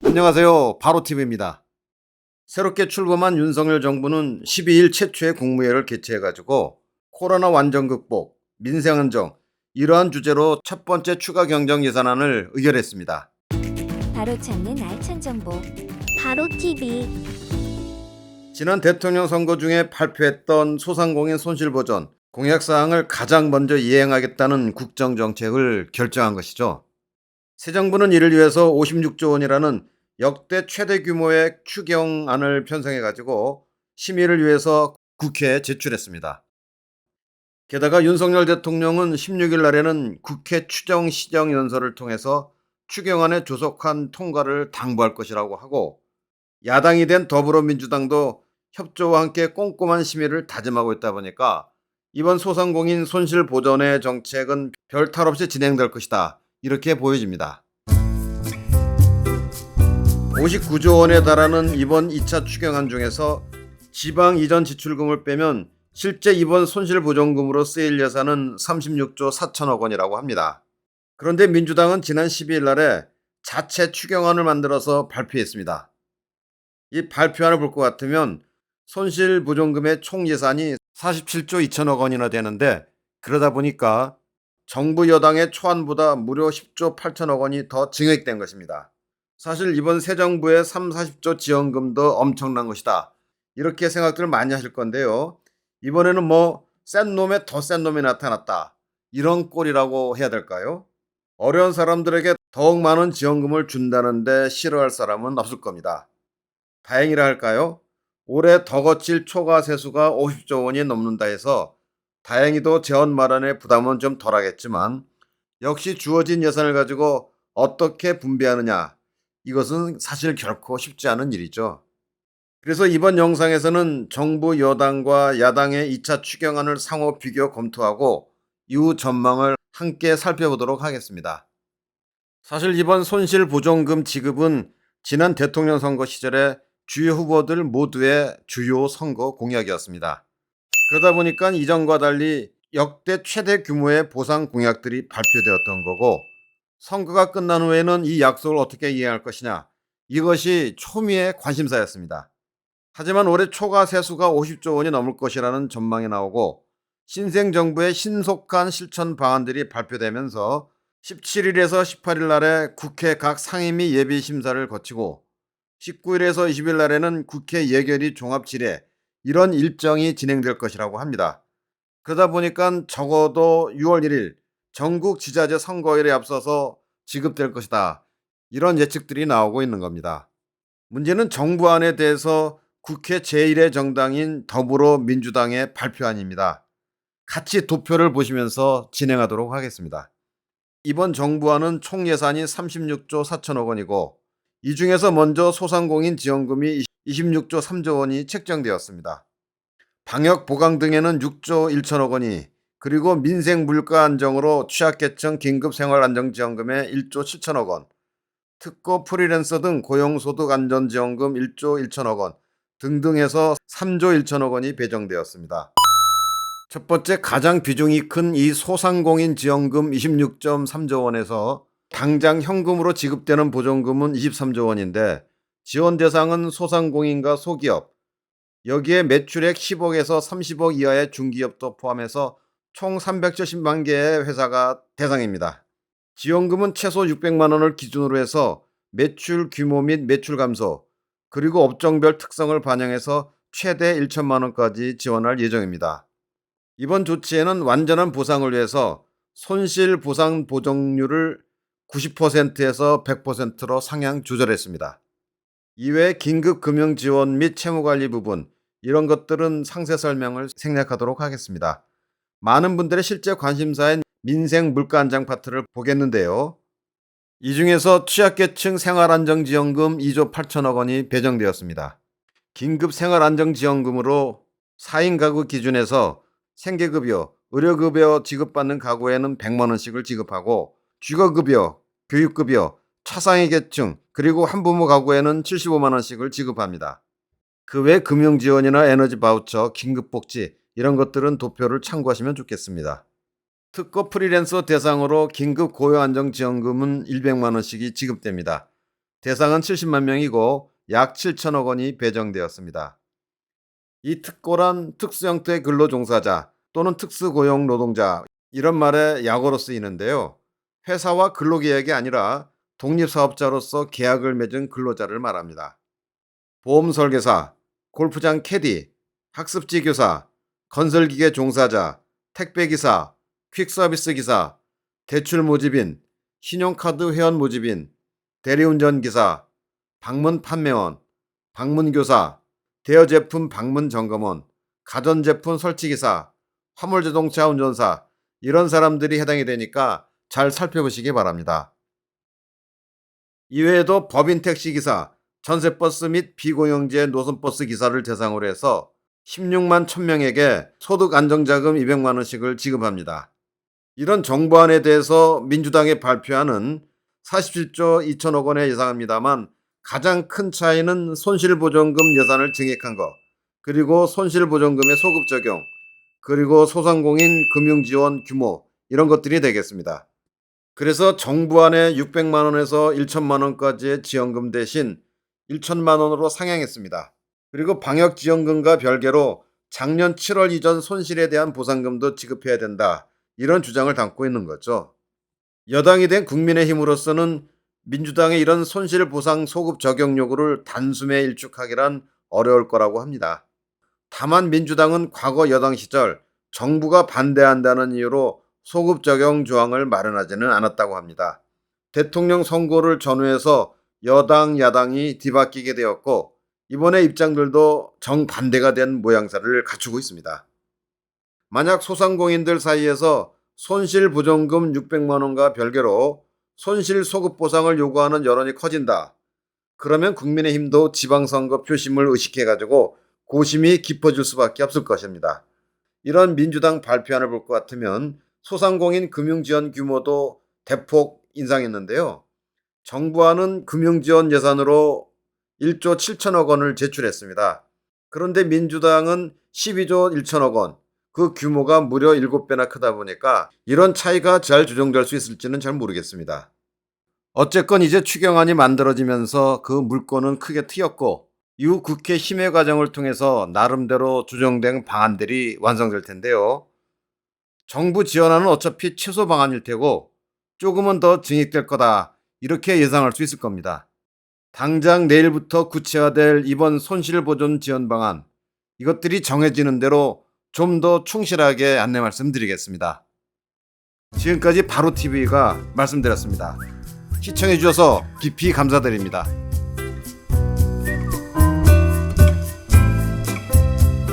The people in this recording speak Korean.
안녕하세요. 바로TV입니다. 새롭게 출범한 윤석열 정부는 12일 최초의 국무회의를 개최해가지고 코로나 완전 극복, 민생 안정 이러한 주제로 첫 번째 추가 경정 예산안을 의결했습니다. 바로 찾는 알찬 정보 바로 TV. 지난 대통령 선거 중에 발표했던 소상공인 손실보전 공약사항을 가장 먼저 이행하겠다는 국정정책을 결정한 것이죠. 새 정부는 이를 위해서 56조 원이라는 역대 최대 규모의 추경안을 편성해가지고 심의를 위해서 국회에 제출했습니다. 게다가 윤석열 대통령은 16일 날에는 국회 추정 시정 연설을 통해서 추경안의 조속한 통과를 당부할 것이라고 하고, 야당이 된 더불어민주당도 협조와 함께 꼼꼼한 심의를 다짐하고 있다 보니까 이번 소상공인 손실 보전의 정책은 별 탈 없이 진행될 것이다, 이렇게 보여집니다. 59조 원에 달하는 이번 2차 추경안 중에서 지방 이전 지출금을 빼면 실제 이번 손실보전금으로 쓰일 예산은 36조 4천억 원이라고 합니다. 그런데 민주당은 지난 12일 날에 자체 추경안을 만들어서 발표했습니다. 이 발표안을 볼 것 같으면 손실보전금의 총 예산이 47조 2천억 원이나 되는데, 그러다 보니까 정부 여당의 초안보다 무려 10조 8천억 원이 더 증액된 것입니다. 사실 이번 새 정부의 3, 40조 지원금도 엄청난 것이다, 이렇게 생각들을 많이 하실 건데요. 이번에는 센 놈에 더 센 놈이 나타났다, 이런 꼴이라고 해야 될까요? 어려운 사람들에게 더욱 많은 지원금을 준다는데 싫어할 사람은 없을 겁니다. 다행이라 할까요? 올해 더 거칠 초과 세수가 50조 원이 넘는다 해서 다행히도 재원 마련의 부담은 좀 덜하겠지만, 역시 주어진 예산을 가지고 어떻게 분배하느냐, 이것은 사실 결코 쉽지 않은 일이죠. 그래서 이번 영상에서는 정부 여당과 야당의 2차 추경안을 상호 비교 검토하고 이후 전망을 함께 살펴보도록 하겠습니다. 사실 이번 손실보전금 지급은 지난 대통령 선거 시절에 주요 후보들 모두의 주요 선거 공약이었습니다. 그러다 보니까 이전과 달리 역대 최대 규모의 보상 공약들이 발표되었던 거고, 선거가 끝난 후에는 이 약속을 어떻게 이행할 것이냐, 이것이 초미의 관심사였습니다. 하지만 올해 초과 세수가 50조 원이 넘을 것이라는 전망이 나오고, 신생정부의 신속한 실천 방안들이 발표되면서 17일에서 18일 날에 국회 각 상임위 예비 심사를 거치고 19일에서 20일 날에는 국회 예결위 종합질의 이런 일정이 진행될 것이라고 합니다. 그러다 보니까 적어도 6월 1일 전국 지자체 선거일에 앞서서 지급될 것이다, 이런 예측들이 나오고 있는 겁니다. 문제는 정부안에 대해서 국회 제1의 정당인 더불어민주당의 발표안입니다. 같이 도표를 보시면서 진행하도록 하겠습니다. 이번 정부안은 총 예산이 36조 4천억 원이고, 이 중에서 먼저 소상공인 지원금이 26조 3조 원이 책정되었습니다. 방역 보강 등에는 6조 1천억 원이, 그리고 민생 물가 안정으로 취약계층 긴급 생활안정지원금에 1조 7천억 원, 특고 프리랜서 등 고용소득 안전지원금 1조 1천억 원 등등 해서 3조 1천억 원이 배정되었습니다. 첫 번째, 가장 비중이 큰 이 소상공인 지원금 26.3조 원에서 당장 현금으로 지급되는 보전금은 23조 원인데, 지원 대상은 소상공인과 소기업, 여기에 매출액 10억에서 30억 이하의 중기업도 포함해서 총 370만 개의 회사가 대상입니다. 지원금은 최소 600만 원을 기준으로 해서 매출 규모 및 매출 감소, 그리고 업종별 특성을 반영해서 최대 1천만 원까지 지원할 예정입니다. 이번 조치에는 완전한 보상을 위해서 손실 보상 보정률을 90%에서 100%로 상향 조절했습니다. 이외에 긴급 금융 지원 및 채무 관리 부분, 이런 것들은 상세 설명을 생략하도록 하겠습니다. 많은 분들의 실제 관심사인 민생 물가 안정 파트를 보겠는데요. 이 중에서 취약계층 생활안정지원금 2조 8천억 원이 배정되었습니다. 긴급 생활안정지원금으로 4인 가구 기준에서 생계급여, 의료급여 지급받는 가구에는 100만 원씩을 지급하고, 주거급여, 교육급여, 차상위 계층, 그리고 한부모 가구에는 75만 원씩을 지급합니다. 그 외 금융지원이나 에너지 바우처, 긴급복지, 이런 것들은 도표를 참고하시면 좋겠습니다. 특고 프리랜서 대상으로 긴급 고용안정지원금은 100만 원씩이 지급됩니다. 대상은 70만 명이고 약 7천억 원이 배정되었습니다. 이 특고란 특수형태의 근로종사자 또는 특수고용 노동자 이런 말에 약어로 쓰이는데요. 회사와 근로계약이 아니라 독립사업자로서 계약을 맺은 근로자를 말합니다. 보험설계사, 골프장 캐디, 학습지 교사, 건설기계 종사자, 택배기사, 퀵서비스 기사, 대출 모집인, 신용카드 회원 모집인, 대리운전기사, 방문 판매원, 방문교사, 대여제품 방문 점검원, 가전제품 설치기사, 화물자동차 운전사 이런 사람들이 해당이 되니까 잘 살펴보시기 바랍니다. 이외에도 법인 택시기사, 전세버스 및 비공영제 노선버스 기사를 대상으로 해서 16만 1,000명에게 소득안정자금 200만 원씩을 지급합니다. 이런 정부안에 대해서 민주당이 발표하는 47조 2천억 원의 예상입니다만 가장 큰 차이는 손실보전금 예산을 증액한 것, 그리고 손실보전금의 소급 적용, 그리고 소상공인 금융지원 규모 이런 것들이 되겠습니다. 그래서 정부안에 600만 원에서 1천만 원까지의 지원금 대신 1천만 원으로 상향했습니다. 그리고 방역지원금과 별개로 작년 7월 이전 손실에 대한 보상금도 지급해야 된다. 이런 주장을 담고 있는 거죠. 여당이 된 국민의힘으로서는 민주당의 이런 손실보상 소급 적용 요구를 단숨에 일축하기란 어려울 거라고 합니다. 다만 민주당은 과거 여당 시절 정부가 반대한다는 이유로 소급 적용 조항을 마련하지는 않았다고 합니다. 대통령 선거를 전후해서 여당, 야당이 뒤바뀌게 되었고 이번에 입장들도 정반대가 된 모양새를 갖추고 있습니다. 만약 소상공인들 사이에서 손실보전금 600만 원과 별개로 손실소급보상을 요구하는 여론이 커진다. 그러면 국민의힘도 지방선거 표심을 의식해가지고 고심이 깊어질 수밖에 없을 것입니다. 이런 민주당 발표안을 볼 것 같으면 소상공인 금융지원 규모도 대폭 인상했는데요. 정부안은 금융지원 예산으로 1조 7천억 원을 제출했습니다. 그런데 민주당은 12조 1천억 원, 그 규모가 무려 7배나 크다 보니까 이런 차이가 잘 조정될 수 있을지는 잘 모르겠습니다. 어쨌건 이제 추경안이 만들어지면서 그 물꼬는 크게 트였고 이후 국회 심의 과정을 통해서 나름대로 조정된 방안들이 완성될 텐데요. 정부 지원안은 어차피 최소 방안일 테고 조금은 더 증액될 거다 이렇게 예상할 수 있을 겁니다. 당장 내일부터 구체화될 이번 손실보전 지원 방안 이것들이 정해지는 대로 좀 더 충실하게 안내 말씀드리겠습니다. 지금까지 바로TV가 말씀드렸습니다. 시청해 주셔서 깊이 감사드립니다.